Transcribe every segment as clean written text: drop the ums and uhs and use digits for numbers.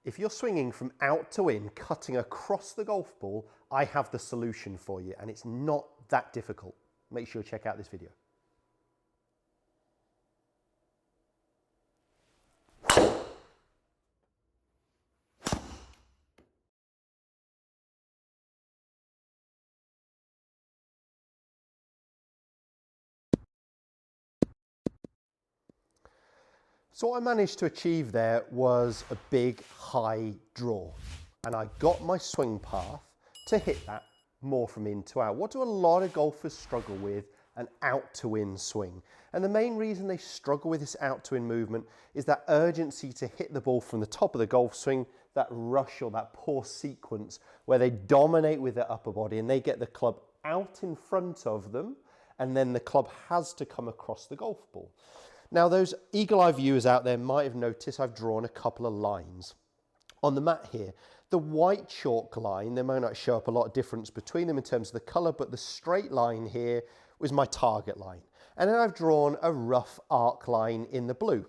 If you're swinging from out to in, cutting across the golf ball, I have the solution for you, and it's not that difficult. Make sure you check out this video. So what I managed to achieve there was a big high draw, and I got my swing path to hit that more from in to out. What do a lot of golfers struggle with? An out to in swing. And the main reason they struggle with this out to in movement is that urgency to hit the ball from the top of the golf swing, that rush or that poor sequence where they dominate with their upper body and they get the club out in front of them, and then the club has to come across the golf ball. Now, those eagle-eye viewers out there might have noticed I've drawn a couple of lines on the mat here. The white chalk line, there may not show up a lot of difference between them in terms of the colour, but the straight line here was my target line. And then I've drawn a rough arc line in the blue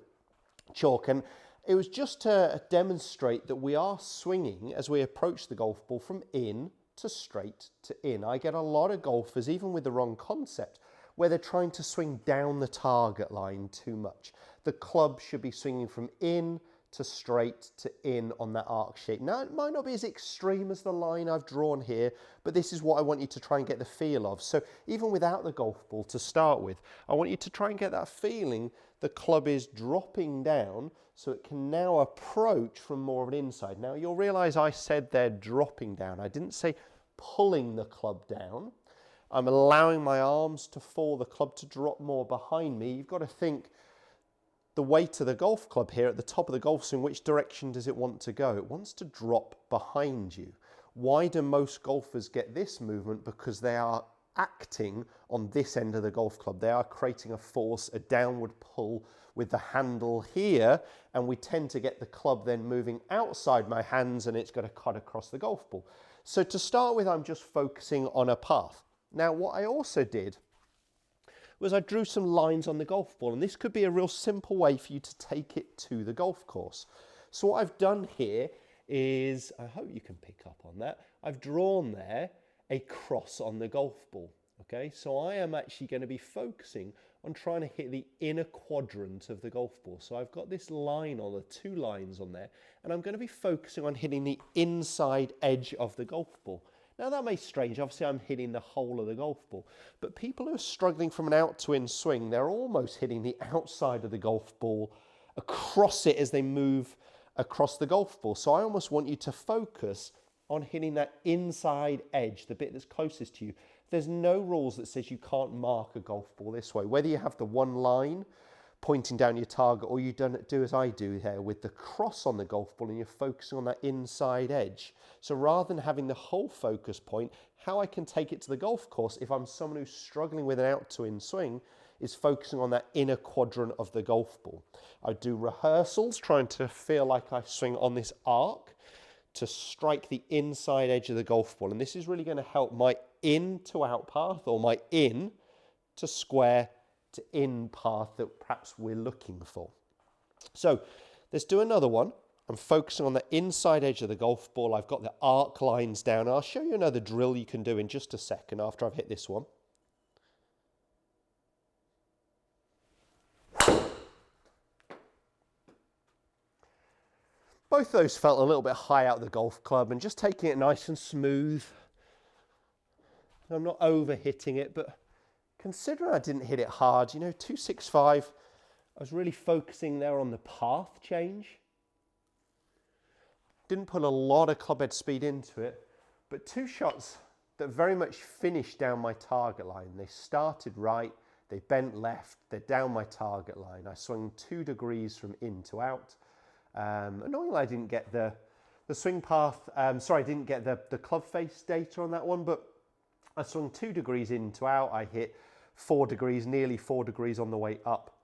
chalk. And it was just to demonstrate that we are swinging as we approach the golf ball from in to straight to in. I get a lot of golfers, even with the wrong concept, where they're trying to swing down the target line too much. The club should be swinging from in to straight to in on that arc shape. Now, it might not be as extreme as the line I've drawn here, but this is what I want you to try and get the feel of. So even without the golf ball to start with, I want you to try and get that feeling the club is dropping down so it can now approach from more of an inside. Now, you'll realize I said they're dropping down. I didn't say pulling the club down. I'm allowing my arms to fall, the club to drop more behind me. You've got to think the weight of the golf club here at the top of the golf swing, which direction does it want to go? It wants to drop behind you. Why do most golfers get this movement? Because they are acting on this end of the golf club. They are creating a force, a downward pull with the handle here, and we tend to get the club then moving outside my hands and it's going to cut across the golf ball. So to start with, I'm just focusing on a path. Now, what I also did was I drew some lines on the golf ball, and this could be a real simple way for you to take it to the golf course. So what I've done here is, I hope you can pick up on that, I've drawn there a cross on the golf ball. Okay, so I am actually going to be focusing on trying to hit the inner quadrant of the golf ball. So I've got this line on, the two lines on there, and I'm going to be focusing on hitting the inside edge of the golf ball. Now that may be strange, obviously I'm hitting the whole of the golf ball, but people who are struggling from an out to in swing, they're almost hitting the outside of the golf ball across it as they move across the golf ball. So I almost want you to focus on hitting that inside edge, the bit that's closest to you. There's no rules that says you can't mark a golf ball this way. Whether you have the one line pointing down your target or you don't do as I do here with the cross on the golf ball and you're focusing on that inside edge. So rather than having the whole focus point, how I can take it to the golf course if I'm someone who's struggling with an out to in swing is focusing on that inner quadrant of the golf ball. I do rehearsals trying to feel like I swing on this arc to strike the inside edge of the golf ball. And this is really going to help my in to out path or my in to square to in path that perhaps we're looking for. So let's do another one. I'm focusing on the inside edge of the golf ball. I've got the arc lines down. I'll show you another drill you can do in just a second after I've hit this one. Both those felt a little bit high out of the golf club, and just taking it nice and smooth. I'm not over hitting it, but considering I didn't hit it hard, you know, 265, I was really focusing there on the path change. Didn't put a lot of club head speed into it, but two shots that very much finished down my target line. They started right, they bent left, they're down my target line. I swung 2 degrees from in to out. Annoyingly, I didn't get the swing path, I didn't get the club face data on that one, but I swung 2 degrees in to out. I hit 4 degrees, nearly 4 degrees on the way up.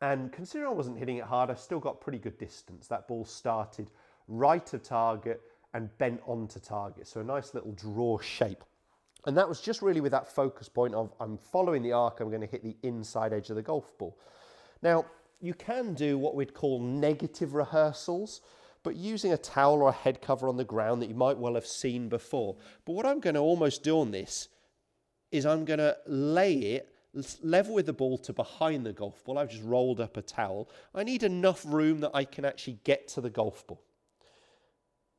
And considering I wasn't hitting it hard, I still got pretty good distance. That ball started right of target and bent onto target. So a nice little draw shape. And that was just really with that focus point of I'm following the arc, I'm going to hit the inside edge of the golf ball. Now, you can do what we'd call negative rehearsals but using a towel or a head cover on the ground that you might well have seen before. But what I'm going to almost do on this is I'm going to lay it level with the ball to behind the golf ball. I've just rolled up a towel. I need enough room that I can actually get to the golf ball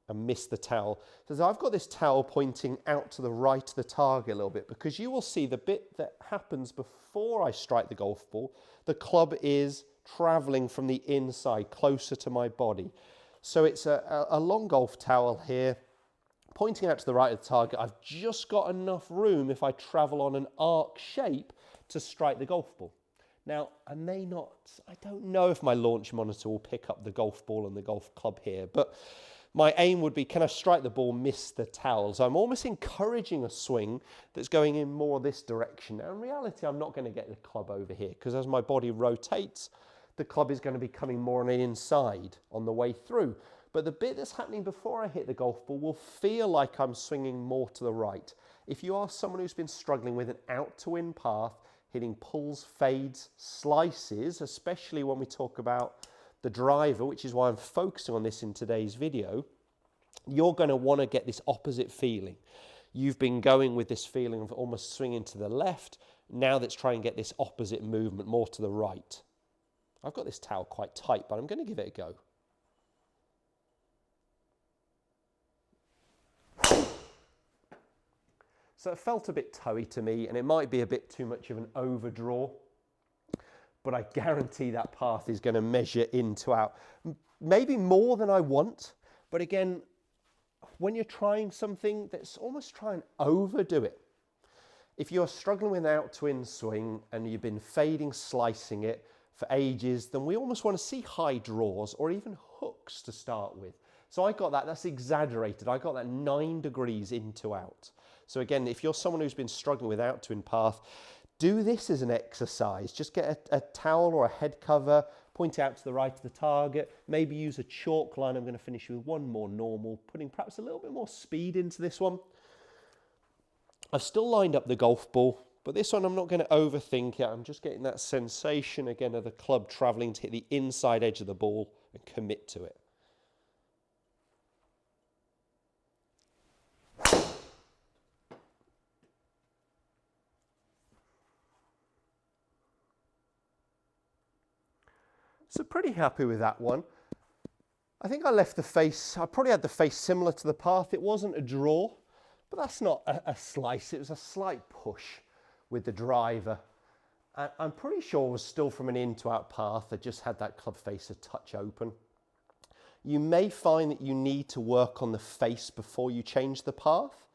and miss the towel. So I've got this towel pointing out to the right of the target a little bit, because you will see the bit that happens before I strike the golf ball, the club is traveling from the inside closer to my body. So it's a long golf towel here, pointing out to the right of the target. I've just got enough room if I travel on an arc shape to strike the golf ball. Now, I don't know if my launch monitor will pick up the golf ball and the golf club here, but my aim would be, can I strike the ball, miss the towel? So I'm almost encouraging a swing that's going in more this direction. Now, in reality, I'm not going to get the club over here, because as my body rotates, the club is going to be coming more on the inside on the way through. But the bit that's happening before I hit the golf ball will feel like I'm swinging more to the right. If you are someone who's been struggling with an out to in path, hitting pulls, fades, slices, especially when we talk about the driver, which is why I'm focusing on this in today's video, you're going to want to get this opposite feeling. You've been going with this feeling of almost swinging to the left. Now let's try and get this opposite movement more to the right. I've got this towel quite tight, but I'm going to give it a go. So it felt a bit toey to me, and it might be a bit too much of an overdraw, but I guarantee that path is going to measure in to out. Maybe more than I want, but again, when you're trying something, that's almost try and overdo it. If you're struggling with an out to in swing and you've been fading, slicing it for ages, then we almost want to see high draws or even hooks to start with. So I got that's exaggerated. I got that 9 degrees in to out. So again, if you're someone who's been struggling with out to in path, do this as an exercise. Just get a towel or a head cover, point out to the right of the target, maybe use a chalk line. I'm going to finish with one more normal, putting perhaps a little bit more speed into this one. I've still lined up the golf ball, but this one I'm not going to overthink it. I'm just getting that sensation again of the club travelling to hit the inside edge of the ball and commit to it. So pretty happy with that one. I think I left the face, I probably had the face similar to the path. It wasn't a draw, but that's not a slice. It was a slight push with the driver. And I'm pretty sure it was still from an in to out path. I just had that club face a touch open. You may find that you need to work on the face before you change the path.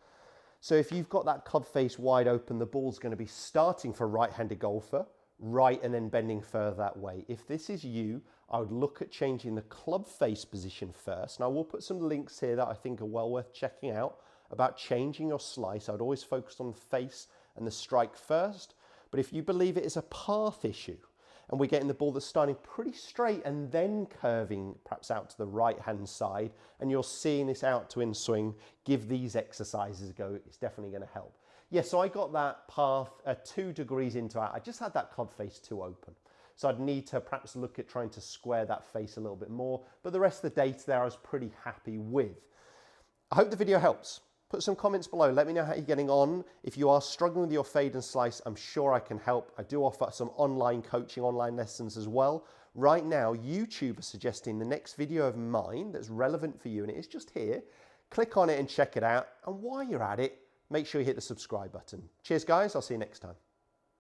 So if you've got that club face wide open, the ball's going to be starting for a right-handed golfer, right, and then bending further that way. If this is you, I would look at changing the club face position first. Now, we'll put some links here that I think are well worth checking out about changing your slice. I would always focus on the face and the strike first. But if you believe it is a path issue and we're getting the ball that's starting pretty straight and then curving perhaps out to the right-hand side, and you're seeing this out to in swing, give these exercises a go. It's definitely going to help. Yeah, so I got that path 2 degrees into out. I just had that club face too open. So I'd need to perhaps look at trying to square that face a little bit more. But the rest of the data there I was pretty happy with. I hope the video helps. Put some comments below. Let me know how you're getting on. If you are struggling with your fade and slice, I'm sure I can help. I do offer some online coaching, online lessons as well. Right now, YouTube is suggesting the next video of mine that's relevant for you, and it is just here. Click on it and check it out. And while you're at it, make sure you hit the subscribe button. Cheers, guys. I'll see you next time.